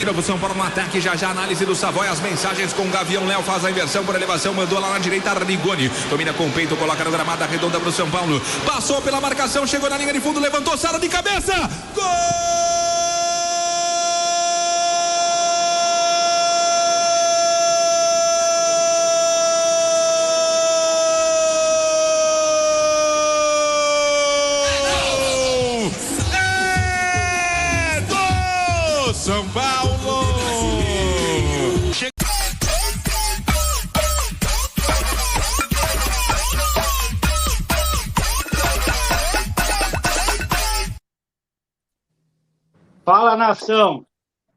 O São Paulo no ataque, já análise do Savoy, as mensagens com o Gavião. Léo faz a inversão por elevação, mandou lá na direita, Rigoni domina com o peito, coloca no gramado, arredonda para o São Paulo, passou pela marcação, chegou na linha de fundo, levantou, Sara de cabeça, gol! São Paulo! Fala, nação!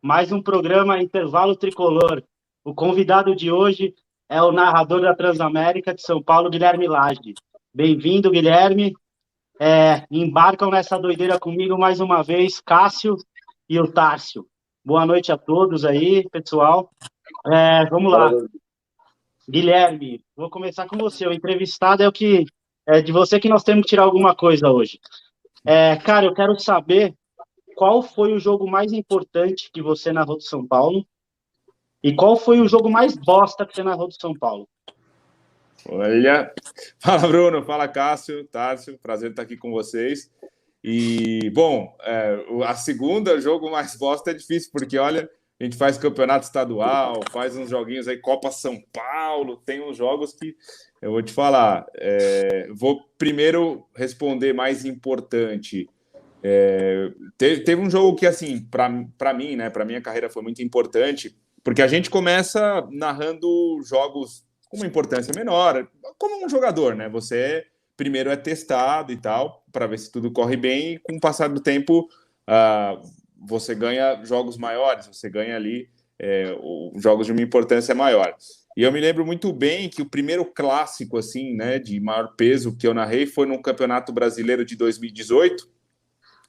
Mais um programa Intervalo Tricolor. O convidado de hoje é o narrador da Transamérica de São Paulo, Guilherme Lage. Bem-vindo, Guilherme. Embarcam nessa doideira comigo mais uma vez, Cássio e o Tárcio. Boa noite a todos aí, pessoal. Vamos lá. Guilherme, vou começar com você. O entrevistado é de você que nós temos que tirar alguma coisa hoje. Cara, eu quero saber qual foi o jogo mais importante que você narrou de São Paulo e qual foi o jogo mais bosta que você narrou de São Paulo. Olha, fala Bruno, fala Cássio, Tárcio, prazer estar aqui com vocês. E, bom, a segunda, jogo mais bosta é difícil, porque, olha, a gente faz campeonato estadual, faz uns joguinhos aí, Copa São Paulo, tem uns jogos que, eu vou te falar, vou primeiro responder mais importante. Teve um jogo que, assim, para mim, né, para minha carreira foi muito importante, porque a gente começa narrando jogos com uma importância menor, como um jogador, né, você primeiro é testado e tal, para ver se tudo corre bem, e com o passar do tempo você ganha jogos maiores, você ganha ali jogos de uma importância maior. E eu me lembro muito bem que o primeiro clássico, assim, né, de maior peso que eu narrei foi no Campeonato Brasileiro de 2018,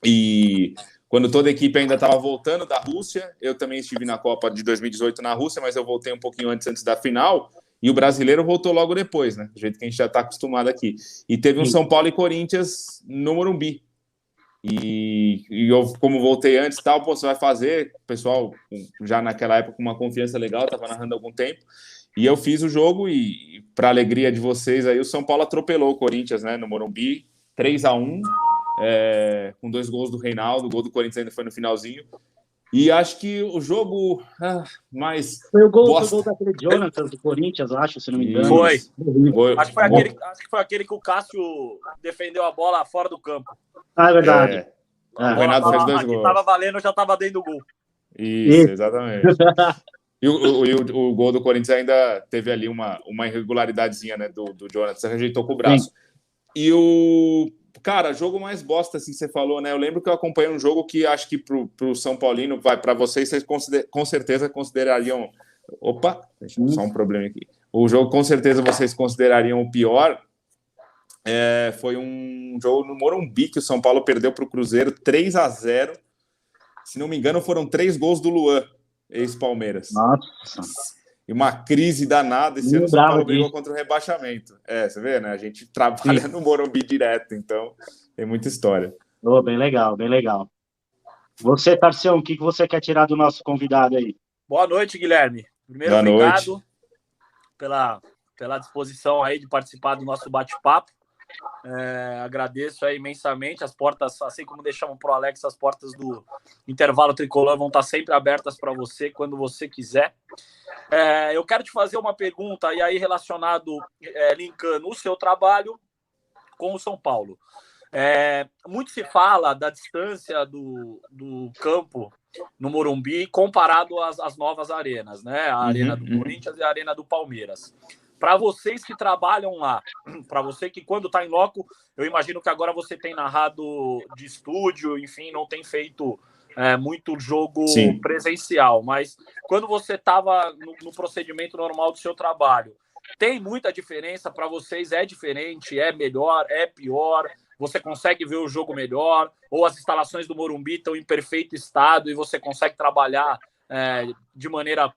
e quando toda a equipe ainda estava voltando da Rússia, eu também estive na Copa de 2018 na Rússia, mas eu voltei um pouquinho antes da final, e o brasileiro voltou logo depois, né? Do jeito que a gente já está acostumado aqui. E teve um São Paulo e Corinthians no Morumbi. E eu, como voltei antes, tal, você vai fazer, o pessoal já naquela época com uma confiança legal, estava narrando há algum tempo, e eu fiz o jogo e para alegria de vocês aí, o São Paulo atropelou o Corinthians, né, no Morumbi, 3-1, com 2 gols do Reinaldo, o gol do Corinthians ainda foi no finalzinho. E acho que o jogo mais... Foi o gol daquele Jonathan do Corinthians, acho, se não me engano. Foi. Acho que foi aquele que o Cássio defendeu a bola fora do campo. Ah, é verdade. O Reinaldo fez 2 gols. Estava valendo, já estava dentro do gol. Isso, exatamente. E o gol do Corinthians ainda teve ali uma irregularidadezinha, né, do Jonathan, você rejeitou com o braço. Sim. E cara, jogo mais bosta, assim, você falou, né? Eu lembro que eu acompanhei um jogo que acho que pro São Paulino, para vocês com certeza considerariam... Opa, deixa só um problema aqui. O jogo, com certeza, vocês considerariam o pior. Foi um jogo no Morumbi que o São Paulo perdeu para o Cruzeiro 3-0. Se não me engano, foram 3 gols do Luan, ex-Palmeiras. Nossa. E uma crise danada. Esse ano o São Paulo brigou contra o rebaixamento. Você vê, né? A gente trabalha no Morumbi direto, então tem muita história. Bem legal, bem legal. Você, Tarcião, o que você quer tirar do nosso convidado aí? Boa noite, Guilherme. Primeiro, obrigado pela disposição aí de participar do nosso bate-papo. Agradeço aí imensamente. As portas, assim como deixamos para o Alex, as portas do Intervalo Tricolor vão estar sempre abertas para você quando você quiser. Eu quero te fazer uma pergunta e aí relacionado, linkando o seu trabalho com o São Paulo. Muito se fala da distância do campo no Morumbi comparado às novas arenas, né? A arena do Corinthians e a arena do Palmeiras. Para vocês que trabalham lá, para você que quando está em loco, eu imagino que agora você tem narrado de estúdio, enfim, não tem feito muito jogo presencial, mas quando você estava no procedimento normal do seu trabalho, tem muita diferença para vocês? É diferente? É melhor? É pior? Você consegue ver o jogo melhor? Ou as instalações do Morumbi estão em perfeito estado e você consegue trabalhar de maneira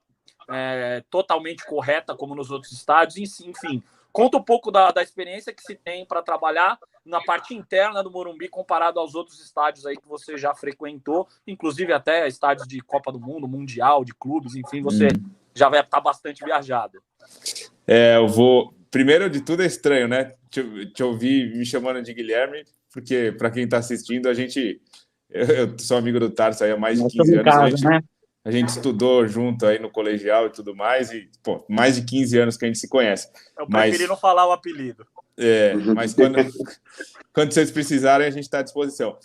totalmente correta, como nos outros estádios? Enfim, conta um pouco da experiência que se tem para trabalhar na parte interna do Morumbi comparado aos outros estádios aí que você já frequentou, inclusive até estádios de Copa do Mundo, Mundial, de clubes, enfim, você já vai estar bastante viajado. Eu vou... Primeiro de tudo é estranho, né? Te ouvir me chamando de Guilherme, porque para quem está assistindo, eu sou amigo do Tarso aí há mais de 15 anos. A gente estudou junto aí no colegial e tudo mais, e mais de 15 anos que a gente se conhece. Eu preferi não falar o apelido. Mas quando vocês precisarem, a gente está à disposição.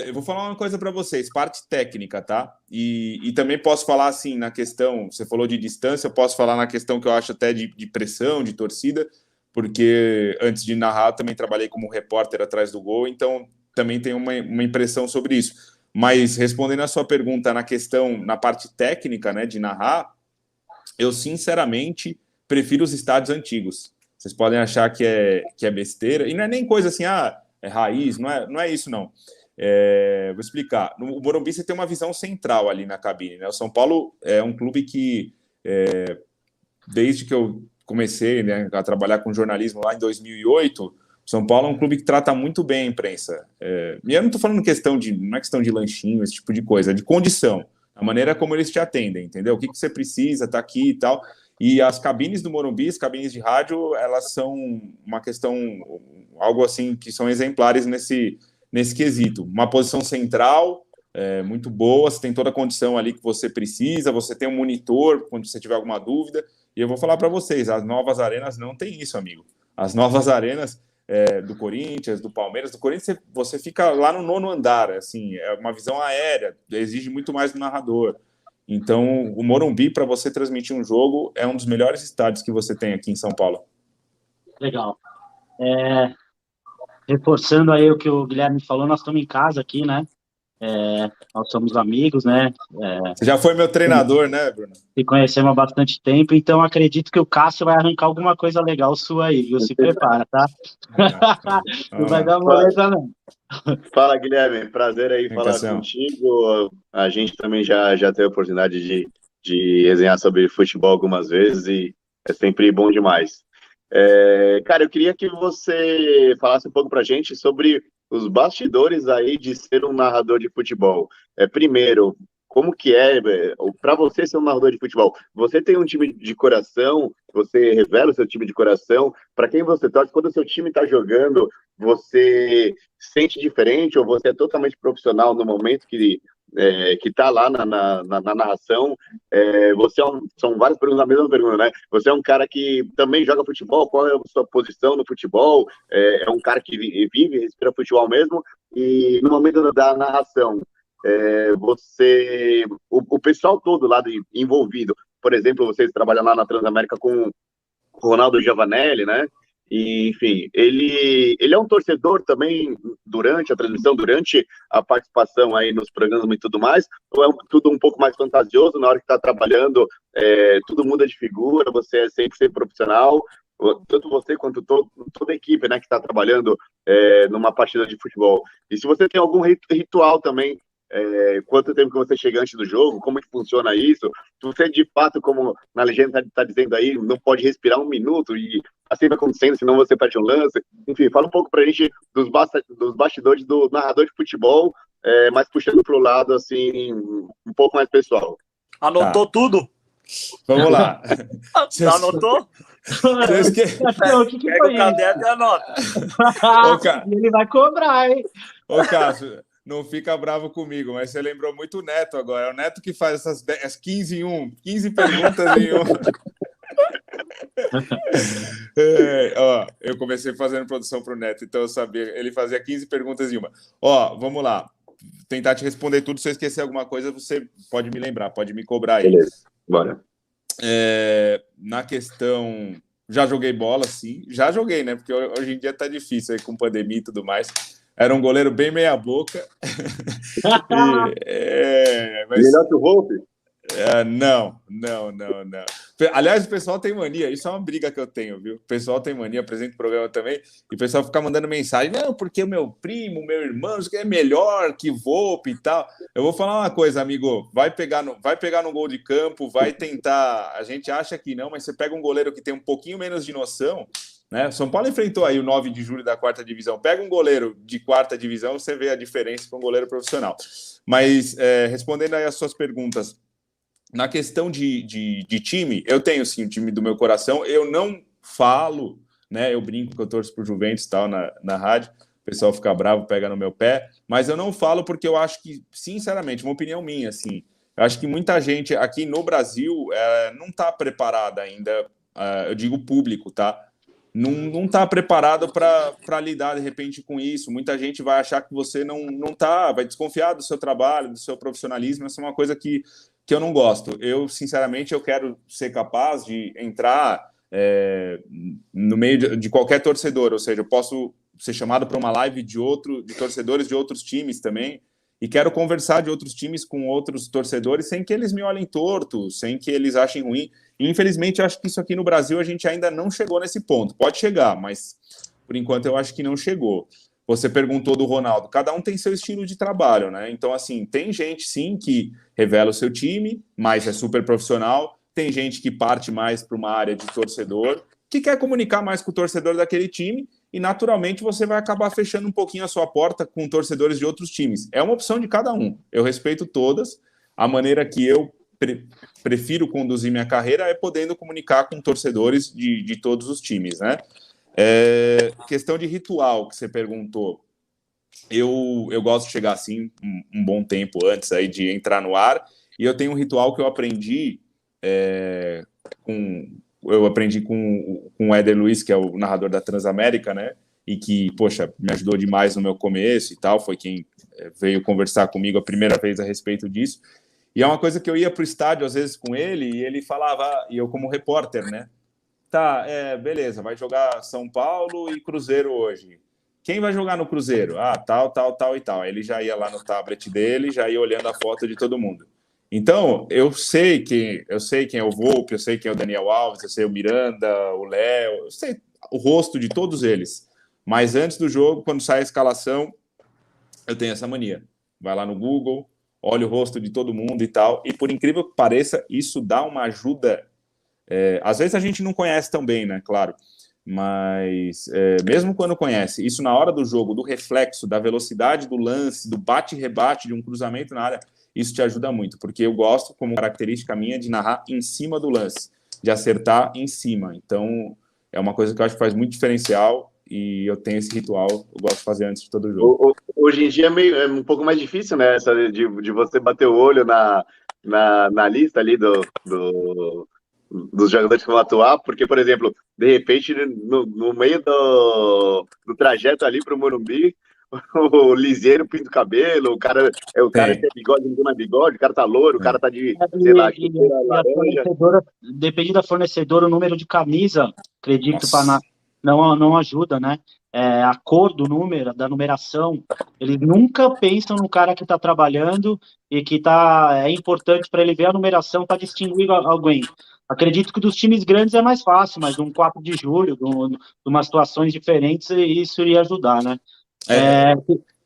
Eu vou falar uma coisa para vocês, parte técnica, tá? E também posso falar assim, na questão, você falou de distância, eu posso falar na questão que eu acho até de pressão, de torcida, porque antes de narrar, eu também trabalhei como repórter atrás do gol, então também tenho uma impressão sobre isso. Mas respondendo a sua pergunta na questão, na parte técnica, né, de narrar, eu sinceramente prefiro os estádios antigos. Vocês podem achar que é besteira, e não é nem coisa assim, é raiz, não é isso não. Vou explicar. No Morumbi você tem uma visão central ali na cabine, né? O São Paulo é um clube que, desde que eu comecei, né, a trabalhar com jornalismo lá em 2008, São Paulo é um clube que trata muito bem a imprensa. E eu não estou falando não é questão de lanchinho, esse tipo de coisa, é de condição, a maneira como eles te atendem, entendeu? O que você precisa, tá aqui e tal. E as cabines do Morumbi, as cabines de rádio, elas são uma questão, algo assim, que são exemplares nesse quesito. Uma posição central, muito boa, você tem toda a condição ali que você precisa, você tem um monitor quando você tiver alguma dúvida. E eu vou falar para vocês, as novas arenas não tem isso, amigo. As novas arenas do Corinthians, do Palmeiras, do Corinthians, você fica lá no 9º andar, assim, é uma visão aérea, exige muito mais do narrador. Então, o Morumbi, para você transmitir um jogo, é um dos melhores estádios que você tem aqui em São Paulo. Legal. Reforçando aí o que o Guilherme falou, nós estamos em casa aqui, né? Nós somos amigos, né? Você já foi meu treinador, né, Bruno? Se conhecemos há bastante tempo, então acredito que o Cássio vai arrancar alguma coisa legal sua aí, viu? Se prepara, tá? Não vai dar moleza, não. Fala, Guilherme. Prazer aí falar contigo. A gente também já teve a oportunidade de resenhar sobre futebol algumas vezes e é sempre bom demais. Cara, eu queria que você falasse um pouco pra gente sobre os bastidores aí de ser um narrador de futebol. Primeiro, como que para você ser um narrador de futebol? Você tem um time de coração, você revela o seu time de coração, para quem você torce, quando o seu time está jogando, você sente diferente ou você é totalmente profissional no momento que está lá na narração? São várias perguntas, a mesma pergunta, né? Você é um cara que também joga futebol, qual é a sua posição no futebol? É um cara que vive, respira futebol mesmo, e no momento da narração, o pessoal todo lá envolvido, por exemplo, vocês trabalham lá na Transamérica com o Ronaldo Giovanelli, né? E, enfim, ele é um torcedor também durante a transmissão, durante a participação aí nos programas e tudo mais, ou é tudo um pouco mais fantasioso na hora que está trabalhando, tudo muda de figura, você é 100% profissional, tanto você quanto toda a equipe, né, que está trabalhando numa partida de futebol. E se você tem algum ritual também, quanto tempo que você chega antes do jogo, como é que funciona isso? Se você, de fato, como na legenda está dizendo aí, não pode respirar 1 minuto e assim vai acontecendo, senão você perde um lance. Enfim, fala um pouco pra gente dos bastidores do narrador de futebol, mas puxando pro lado, assim, um pouco mais pessoal. Anotou tudo? Vamos lá. Anotou? O que pega o caderno e anota. Ele vai cobrar, hein? Ô, Cássio, não fica bravo comigo, mas você lembrou muito o Neto agora. É o Neto que faz essas 15 em 1, 15 perguntas em 1. Eu comecei fazendo produção para o Neto, então eu sabia. Ele fazia 15 perguntas em uma. Vamos lá. Tentar te responder tudo. Se eu esquecer alguma coisa, você pode me lembrar, pode me cobrar aí. Beleza, bora. Na questão... Já joguei bola, sim. Já joguei, né? Porque hoje em dia tá difícil aí com pandemia e tudo mais. Era um goleiro bem meia-boca. Mas... Melhor que o Volpe? Não. Aliás, o pessoal tem mania. Isso é uma briga que eu tenho, viu? O pessoal tem mania, apresento o programa também, e o pessoal fica mandando mensagem. Não, porque o meu primo, meu irmão, isso é melhor que Volpe e tal. Eu vou falar uma coisa, amigo. Vai pegar no gol de campo, vai tentar... A gente acha que não, mas você pega um goleiro que tem um pouquinho menos de noção, né? São Paulo enfrentou aí o 9 de julho da 4ª divisão. Pega um goleiro de 4ª divisão, você vê a diferença para um goleiro profissional. Mas, respondendo aí as suas perguntas, na questão de time, eu tenho sim o time do meu coração. Eu não falo, né? Eu brinco que eu torço pro Juventus e tal na rádio. O pessoal fica bravo, pega no meu pé. Mas eu não falo porque eu acho que, sinceramente, uma opinião minha, assim, eu acho que muita gente aqui no Brasil não está preparada ainda, eu digo público, tá? Não está preparado para lidar, de repente, com isso. Muita gente vai achar que você não tá, vai desconfiar do seu trabalho, do seu profissionalismo. Essa é uma coisa que eu não gosto. Eu, sinceramente, eu quero ser capaz de entrar no meio de qualquer torcedor, ou seja, eu posso ser chamado para uma live de torcedores de outros times também, e quero conversar de outros times com outros torcedores sem que eles me olhem torto, sem que eles achem ruim. E, infelizmente, eu acho que isso aqui no Brasil a gente ainda não chegou nesse ponto. Pode chegar, mas por enquanto eu acho que não chegou. Você perguntou do Ronaldo. Cada um tem seu estilo de trabalho, né? Então, assim, tem gente, sim, que revela o seu time, mas é super profissional. Tem gente que parte mais para uma área de torcedor, que quer comunicar mais com o torcedor daquele time, e naturalmente você vai acabar fechando um pouquinho a sua porta com torcedores de outros times. É uma opção de cada um. Eu respeito todas. A maneira que eu prefiro conduzir minha carreira é podendo comunicar com torcedores de todos os times, né? Questão de ritual que você perguntou. Eu gosto de chegar assim um bom tempo antes aí de entrar no ar, e eu tenho um ritual que eu aprendi com o Éder Luiz, que é o narrador da Transamérica, né? E que, poxa, me ajudou demais no meu começo e tal, foi quem veio conversar comigo a primeira vez a respeito disso. E é uma coisa que eu ia para o estádio, às vezes, com ele, e ele falava, e eu como repórter, né? Tá, beleza, vai jogar São Paulo e Cruzeiro hoje. Quem vai jogar no Cruzeiro? Ah, tal, tal, tal e tal. Aí ele já ia lá no tablet dele, já ia olhando a foto de todo mundo. Então, eu sei quem é o Volpe, eu sei quem é o Daniel Alves, eu sei o Miranda, o Léo, eu sei o rosto de todos eles. Mas antes do jogo, quando sai a escalação, eu tenho essa mania. Vai lá no Google, olha o rosto de todo mundo e tal. E por incrível que pareça, isso dá uma ajuda. Às vezes a gente não conhece tão bem, né? Claro. Mas mesmo quando conhece, isso na hora do jogo, do reflexo, da velocidade do lance, do bate-rebate de um cruzamento na área, isso te ajuda muito, porque eu gosto, como característica minha, de narrar em cima do lance, de acertar em cima. Então, é uma coisa que eu acho que faz muito diferencial, e eu tenho esse ritual, eu gosto de fazer antes de todo jogo. Hoje em dia é um pouco mais difícil, né, essa de você bater o olho na lista ali dos jogadores que vão atuar, porque, por exemplo, de repente, no meio do trajeto ali para o Morumbi, o liseiro pinta o cabelo, o cara tem bigode, não tem bigode, o cara tá louro, o cara tá de, sei lá, laranja. Depende da fornecedora, o número de camisa, acredito, não ajuda, né? A cor do número, da numeração, eles nunca pensam no cara que tá trabalhando e que é importante para ele ver a numeração para distinguir alguém. Acredito que dos times grandes é mais fácil, mas um 4 de julho, de umas situações diferentes, isso iria ajudar, né?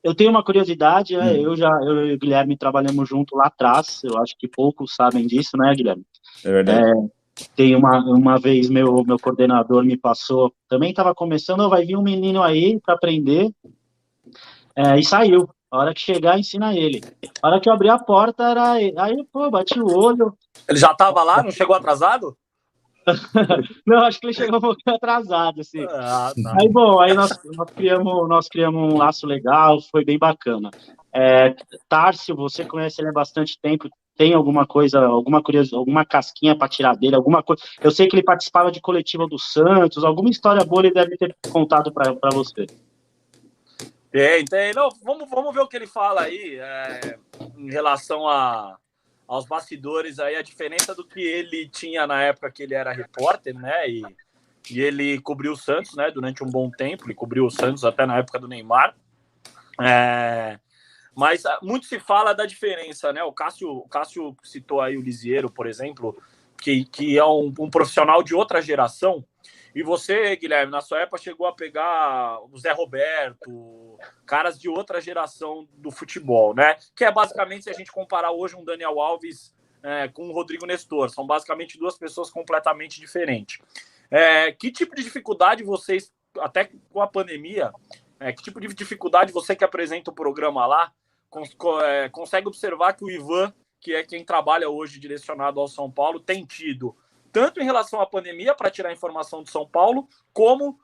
Eu tenho uma curiosidade, né? Eu e o Guilherme trabalhamos junto lá atrás, eu acho que poucos sabem disso, né, Guilherme? É verdade. Tem uma vez meu coordenador me passou, também estava começando, vai vir um menino aí para aprender, e saiu. A hora que chegar, ensina ele. A hora que eu abri a porta, era ele. Aí, bati o olho. Ele já estava lá? Não chegou atrasado? Não, acho que ele chegou um pouquinho atrasado, assim. Tá. Aí nós criamos um laço legal, foi bem bacana. Tárcio, você conhece ele há bastante tempo, tem alguma coisa, alguma curiosidade, alguma casquinha para tirar dele, alguma coisa? Eu sei que ele participava de coletiva do Santos, alguma história boa ele deve ter contado para você. Tem. Não, vamos ver o que ele fala aí em relação aos bastidores aí, a diferença do que ele tinha na época que ele era repórter, né? E ele cobriu o Santos, né? Durante um bom tempo, ele cobriu o Santos até na época do Neymar. Mas muito se fala da diferença, né? O Cássio citou aí o Lisieiro, por exemplo, que é um profissional de outra geração. E você, Guilherme, na sua época chegou a pegar o Zé Roberto, caras de outra geração do futebol, né? Que é basicamente, se a gente comparar hoje um Daniel Alves com o Rodrigo Nestor, são basicamente duas pessoas completamente diferentes. Que tipo de dificuldade vocês, até com a pandemia, que tipo de dificuldade você que apresenta o programa lá, consegue observar que o Ivan, que é quem trabalha hoje direcionado ao São Paulo, tem tido, tanto em relação à pandemia, para tirar informação de São Paulo, como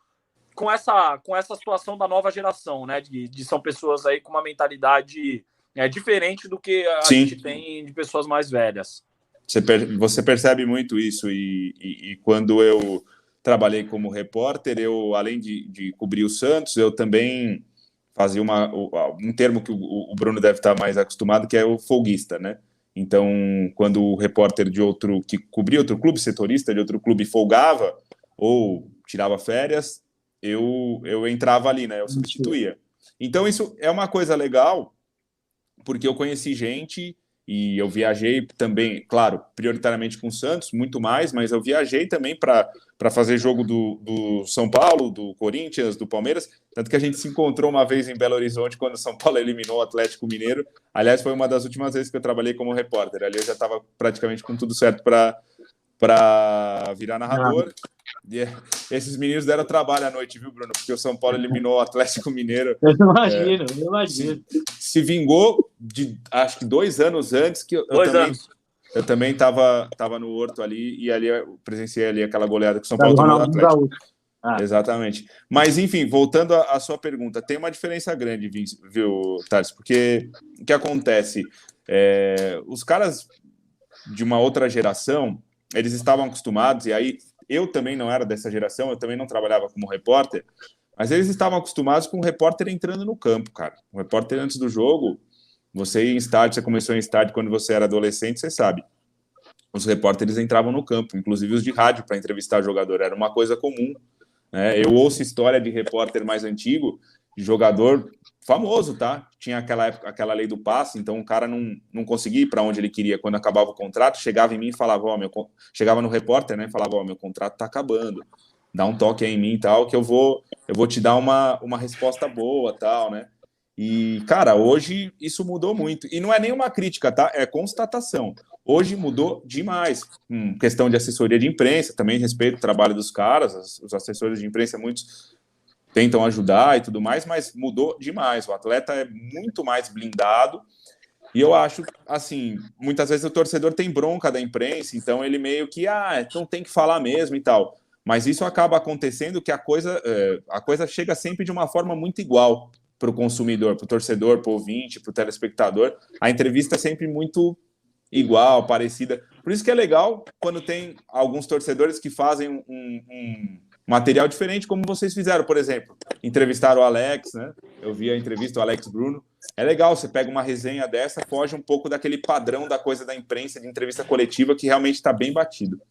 com essa situação da nova geração, né? São pessoas aí com uma mentalidade diferente do que a gente tem de pessoas mais velhas. Você percebe muito isso, e quando eu trabalhei como repórter, eu, além de cobrir o Santos, eu também fazia um termo que o Bruno deve estar mais acostumado, que é o folguista, né? Então, quando o repórter que cobria outro clube, setorista de outro clube, folgava ou tirava férias, eu entrava ali, né? Eu substituía. Então, isso é uma coisa legal, porque eu conheci gente e eu viajei também, claro, prioritariamente com o Santos, muito mais, mas eu viajei também para fazer jogo do São Paulo, do Corinthians, do Palmeiras, tanto que a gente se encontrou uma vez em Belo Horizonte quando o São Paulo eliminou o Atlético Mineiro. Aliás, foi uma das últimas vezes que eu trabalhei como repórter. Ali eu já estava praticamente com tudo certo para virar narrador. E esses meninos deram trabalho à noite, viu, Bruno? Porque o São Paulo eliminou o Atlético Mineiro. Eu imagino. Se vingou acho que 2 anos antes que eu também estava no Horto ali, e ali eu presenciei ali aquela goleada que o São Paulo tomou do Atlético. Exatamente. Mas, enfim, voltando à sua pergunta, tem uma diferença grande, viu, Thales? Porque o que acontece? Os caras de uma outra geração, eles estavam acostumados, e aí eu também não era dessa geração, eu também não trabalhava como repórter, mas eles estavam acostumados com o repórter entrando no campo, cara. O repórter antes do jogo, você ia em estádio, você começou em estádio quando você era adolescente, você sabe. Os repórteres entravam no campo, inclusive os de rádio, para entrevistar jogador, era uma coisa comum, né? Eu ouço história de repórter mais antigo, de jogador famoso, tá? Tinha aquela lei do passe, então o cara não conseguia ir para onde ele queria. Quando acabava o contrato, chegava em mim e falava, chegava no repórter, né? Falava, meu contrato tá acabando, dá um toque aí em mim e tal, que eu vou te dar uma resposta boa, tal, né? E, cara, hoje isso mudou muito. E não é nenhuma crítica, tá? É constatação. Hoje mudou demais. Questão de assessoria de imprensa, também respeito o trabalho dos caras, os assessores de imprensa, muitos tentam ajudar e tudo mais, mas mudou demais. O atleta é muito mais blindado. E eu acho, assim, muitas vezes o torcedor tem bronca da imprensa, então ele meio que, então tem que falar mesmo e tal. Mas isso acaba acontecendo que a coisa chega sempre de uma forma muito igual para o consumidor, para o torcedor, para o ouvinte, para o telespectador. A entrevista é sempre muito igual, parecida. Por isso que é legal quando tem alguns torcedores que fazem um material diferente, como vocês fizeram, por exemplo. Entrevistaram o Alex, né? Eu vi a entrevista do Alex Bruno. É legal, você pega uma resenha dessa, foge um pouco daquele padrão da coisa da imprensa, de entrevista coletiva, que realmente está bem batido.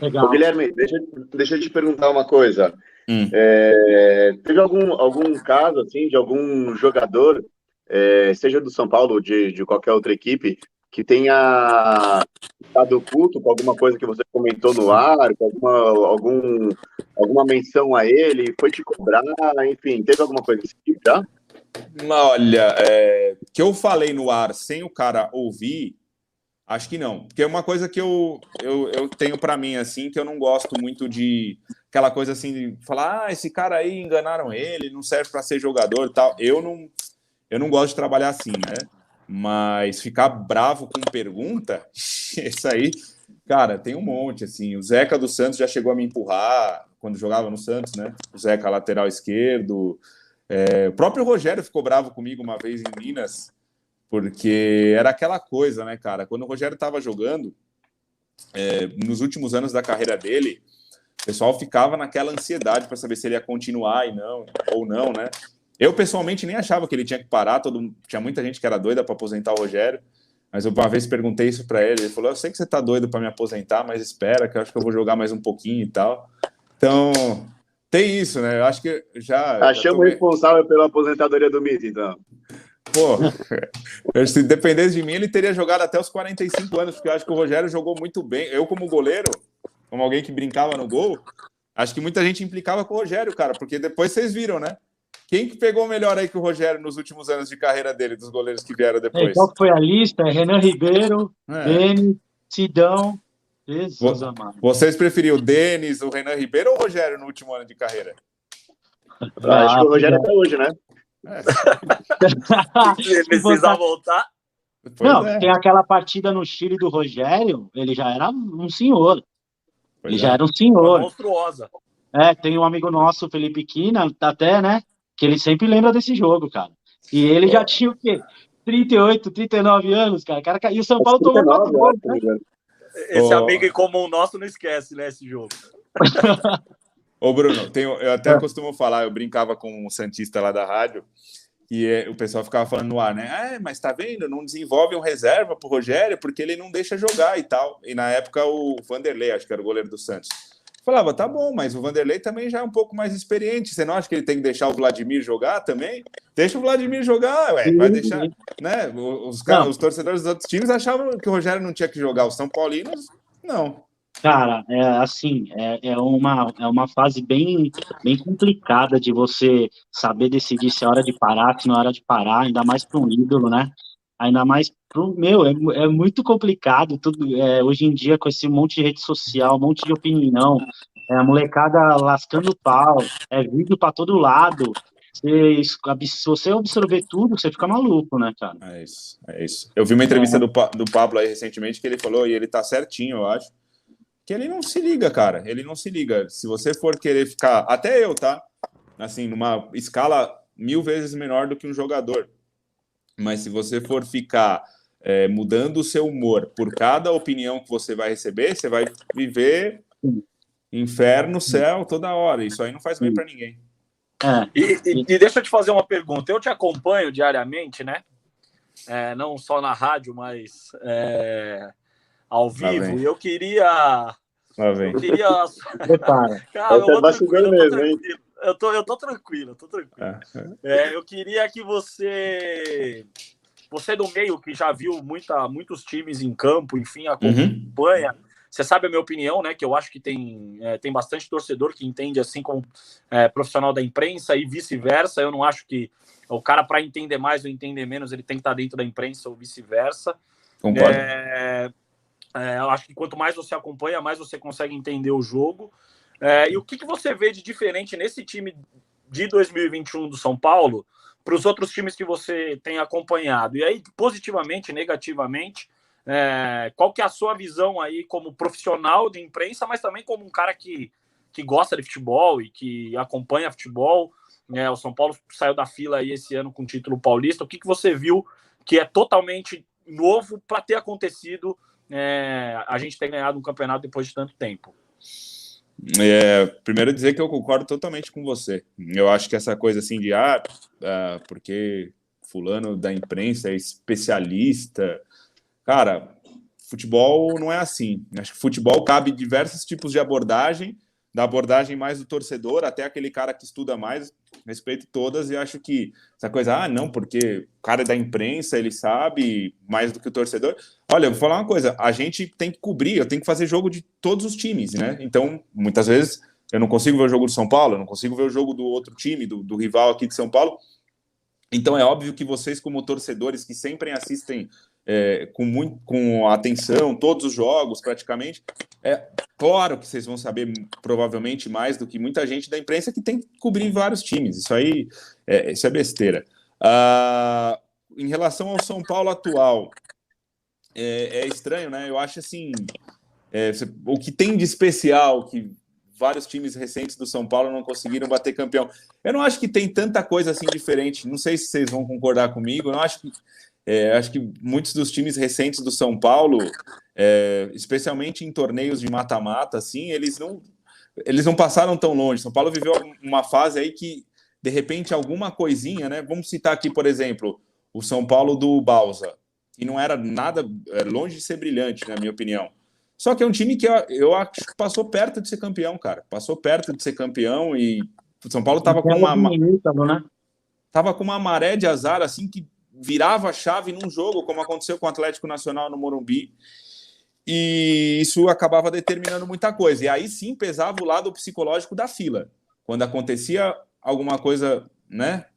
Legal. Ô, Guilherme, deixa eu te perguntar uma coisa. Teve algum caso assim de algum jogador, seja do São Paulo ou de qualquer outra equipe, que tenha estado puto com alguma coisa que você comentou no ar, com alguma menção a ele, foi te cobrar, enfim, teve alguma coisa desse tipo já? Olha, que eu falei no ar sem o cara ouvir, acho que não, porque é uma coisa que eu tenho para mim, assim, que eu não gosto muito de aquela coisa assim, de falar, esse cara aí enganaram ele, não serve para ser jogador e tal. Eu não gosto de trabalhar assim, né? Mas ficar bravo com pergunta, isso aí, cara, tem um monte, assim. O Zeca do Santos já chegou a me empurrar quando jogava no Santos, né? O Zeca, lateral esquerdo. O próprio Rogério ficou bravo comigo uma vez em Minas, porque era aquela coisa, né, cara? Quando o Rogério estava jogando, nos últimos anos da carreira dele, o pessoal ficava naquela ansiedade para saber se ele ia continuar ou não, né? Eu, pessoalmente, nem achava que ele tinha que parar. Tinha muita gente que era doida para aposentar o Rogério, mas eu uma vez perguntei isso para ele. Ele falou, eu sei que você tá doido para me aposentar, mas espera, que eu acho que eu vou jogar mais um pouquinho e tal. Então, tem isso, né? Eu acho que já... Achamos responsável pela aposentadoria do Mito, então. Pô, se dependesse de mim, ele teria jogado até os 45 anos, porque eu acho que o Rogério jogou muito bem. Eu, como goleiro, como alguém que brincava no gol, acho que muita gente implicava com o Rogério, cara, porque depois vocês viram, né? Quem que pegou melhor aí que o Rogério nos últimos anos de carreira dele, dos goleiros que vieram depois? Qual foi a lista? Renan Ribeiro, Denis, Sidão, Jesus amado. Vocês preferiam o Denis, o Renan Ribeiro ou o Rogério no último ano de carreira? Acho que o Rogério até hoje, né? Ele precisa voltar. Não, tem aquela partida no Chile do Rogério, ele já era um senhor. Ele já era um senhor. Monstruosa. Tem um amigo nosso, Felipe Quina, até, né? Que ele sempre lembra desse jogo, cara. E ele já tinha o quê? 38, 39 anos, cara. E o São Paulo tomou 4 gols, né? Esse amigo em comum nosso não esquece, né, esse jogo. Ô, Bruno, eu até costumo falar, eu brincava com um santista lá da rádio, e o pessoal ficava falando no ar, né? Mas tá vendo? Não desenvolve um reserva pro Rogério, porque ele não deixa jogar e tal. E na época o Vanderlei, acho que era o goleiro do Santos, falava, tá bom, mas o Vanderlei também já é um pouco mais experiente. Você não acha que ele tem que deixar o Vladimir jogar também? Deixa o Vladimir jogar, vai deixar, né? Os torcedores dos outros times achavam que o Rogério não tinha que jogar. Os São Paulinos, não. Cara, é uma fase bem complicada de você saber decidir se é hora de parar, se não é hora de parar, ainda mais para um ídolo, né? Ainda mais pro é muito complicado tudo hoje em dia com esse monte de rede social, um monte de opinião, a molecada lascando o pau, vídeo para todo lado. Se você absorver tudo, você fica maluco, né, cara? É isso. Eu vi uma entrevista do Pablo aí recentemente que ele falou, e ele tá certinho, eu acho, que ele não se liga, cara. Ele não se liga. Se você for querer ficar... Até eu, tá? Assim, numa escala 1000 vezes menor do que um jogador. Mas se você for ficar mudando o seu humor por cada opinião que você vai receber, você vai viver inferno, céu, toda hora. Isso aí não faz bem para ninguém. E deixa eu te fazer uma pergunta. Eu te acompanho diariamente, né? Não só na rádio, mas ao vivo. E eu queria... Cara, eu vou tranquilo, eu tô tranquilo. Eu queria que você do meio, que já viu muitos times em campo, enfim, acompanha. Você sabe a minha opinião, né? Que eu acho que tem bastante torcedor que entende assim como profissional da imprensa e vice-versa. Eu não acho que o cara, para entender mais ou entender menos, ele tem que estar dentro da imprensa ou vice-versa. Concordo. Eu acho que quanto mais você acompanha, mais você consegue entender o jogo. E o que você vê de diferente nesse time de 2021 do São Paulo para os outros times que você tem acompanhado? E aí, positivamente, negativamente, qual que é a sua visão aí como profissional de imprensa, mas também como um cara que gosta de futebol e que acompanha futebol? O São Paulo saiu da fila aí esse ano com o título paulista. O que você viu que é totalmente novo para ter acontecido a gente ter ganhado um campeonato depois de tanto tempo? Primeiro dizer que eu concordo totalmente com você. Eu acho que essa coisa assim de porque fulano da imprensa é especialista, cara, futebol não é assim. Acho que futebol cabe diversos tipos de abordagem, da abordagem mais do torcedor até aquele cara que estuda mais. Respeito todas e acho que essa coisa, não, porque o cara é da imprensa, ele sabe mais do que o torcedor. Olha, eu vou falar uma coisa, a gente tem que cobrir, eu tenho que fazer jogo de todos os times, né? Então, muitas vezes, eu não consigo ver o jogo do São Paulo, eu não consigo ver o jogo do outro time, do rival aqui de São Paulo. Então, é óbvio que vocês, como torcedores, que sempre assistem com atenção todos os jogos, praticamente, claro que vocês vão saber provavelmente mais do que muita gente da imprensa que tem que cobrir vários times. Isso aí isso é besteira. Em relação ao São Paulo atual, é estranho, né? Eu acho assim, o que tem de especial que vários times recentes do São Paulo não conseguiram bater campeão. Eu não acho que tem tanta coisa assim diferente. Não sei se vocês vão concordar comigo. Eu não acho que acho que muitos dos times recentes do São Paulo, especialmente em torneios de mata-mata, assim, eles não passaram tão longe. São Paulo viveu uma fase aí que, de repente, alguma coisinha, né? Vamos citar aqui, por exemplo, o São Paulo do Bausa, que não era nada longe de ser brilhante, na minha opinião. Só que é um time que eu acho que passou perto de ser campeão, cara. Passou perto de ser campeão e o São Paulo estava com uma maré de azar, assim, que virava a chave num jogo, como aconteceu com o Atlético Nacional no Morumbi, e isso acabava determinando muita coisa. E aí sim pesava o lado psicológico da fila. Quando acontecia alguma coisa, né,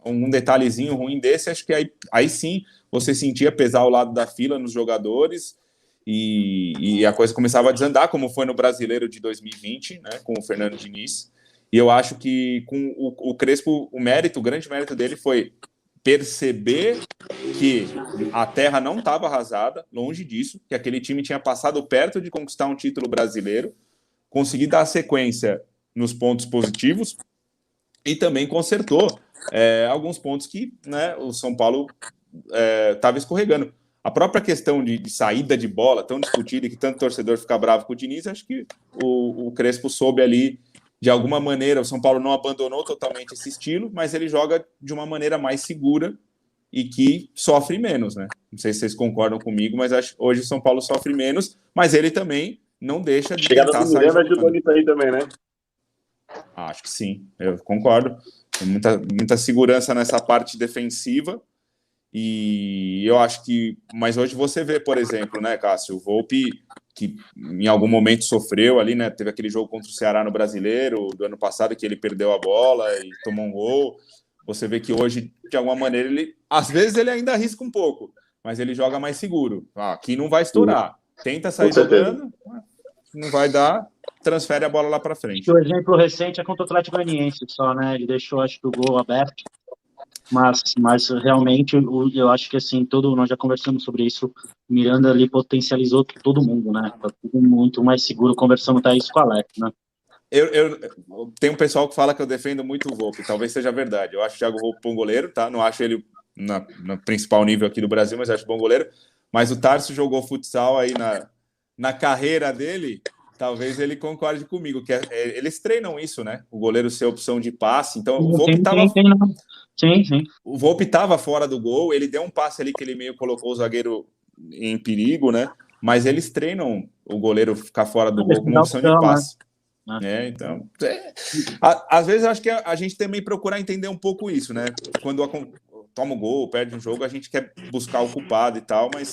um detalhezinho ruim desse, acho que aí sim você sentia pesar o lado da fila nos jogadores, e a coisa começava a desandar, como foi no Brasileiro de 2020, né, com o Fernando Diniz. E eu acho que com o Crespo, o grande mérito dele foi perceber que a terra não estava arrasada, longe disso, que aquele time tinha passado perto de conquistar um título brasileiro, conseguir dar sequência nos pontos positivos e também consertou alguns pontos que, né, o São Paulo estava escorregando. A própria questão de saída de bola, tão discutida, e que tanto torcedor fica bravo com o Diniz, acho que o Crespo soube ali, de alguma maneira, o São Paulo não abandonou totalmente esse estilo, mas ele joga de uma maneira mais segura e que sofre menos, né? Não sei se vocês concordam comigo, mas acho que hoje o São Paulo sofre menos, mas ele também não deixa de tentar sair jogando. Ajudou nisso aí também, né? Acho que sim, eu concordo. Tem muita segurança nessa parte defensiva. E eu acho que... Mas hoje você vê, por exemplo, né, Cássio, o Volpi, que em algum momento sofreu ali, né? Teve aquele jogo contra o Ceará no Brasileiro, do ano passado, que ele perdeu a bola e tomou um gol. Você vê que hoje, de alguma maneira, às vezes ele ainda arrisca um pouco, mas ele joga mais seguro. Aqui não vai estourar. Tenta sair jogando, não vai dar, transfere a bola lá para frente. O exemplo recente é contra o Atlético Goianiense só, né? Ele deixou, acho que, o gol aberto. Mas realmente eu acho que assim, nós já conversamos sobre isso, o Miranda ali potencializou todo mundo, né? Tá tudo muito mais seguro, conversamos até isso com o Alex, né? Tem um pessoal que fala que eu defendo muito o Volpi, talvez seja verdade. Eu acho o Thiago Volpi bom goleiro, tá? Não acho ele no principal nível aqui do Brasil, mas acho bom goleiro. Mas o Tarso jogou futsal aí na carreira dele, talvez ele concorde comigo, que eles treinam isso, né? O goleiro ser opção de passe, então o Volpi estava... Sim. O Volpi estava fora do gol, ele deu um passe ali que ele meio colocou o zagueiro em perigo, né? Mas eles treinam o goleiro ficar fora do gol como opção de passe. Né? Então, às vezes eu acho que a gente também procurar entender um pouco isso, né? Quando toma o gol, perde um jogo, a gente quer buscar o culpado e tal, mas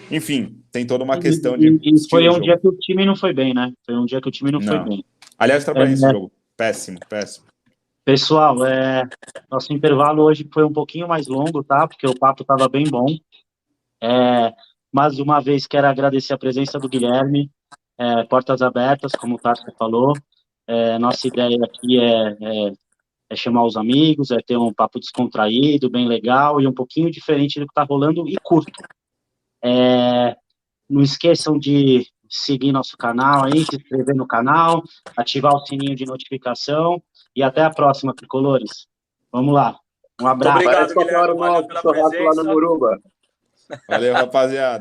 enfim, tem toda uma questão de... E foi um dia que o time não foi bem, né? Foi um dia que o time não foi bem. Aliás, trabalhei nesse jogo. Péssimo. Pessoal, nosso intervalo hoje foi um pouquinho mais longo, tá? Porque o papo estava bem bom. Mais uma vez, quero agradecer a presença do Guilherme. Portas abertas, como o Tarso falou. Nossa ideia aqui é chamar os amigos, ter um papo descontraído, bem legal e um pouquinho diferente do que está rolando e curto. Não esqueçam de seguir nosso canal aí, se inscrever no canal, ativar o sininho de notificação. E até a próxima, tricolores. Vamos lá. Um abraço. Obrigado, Guilherme. Valeu pela presença. Valeu, rapaziada.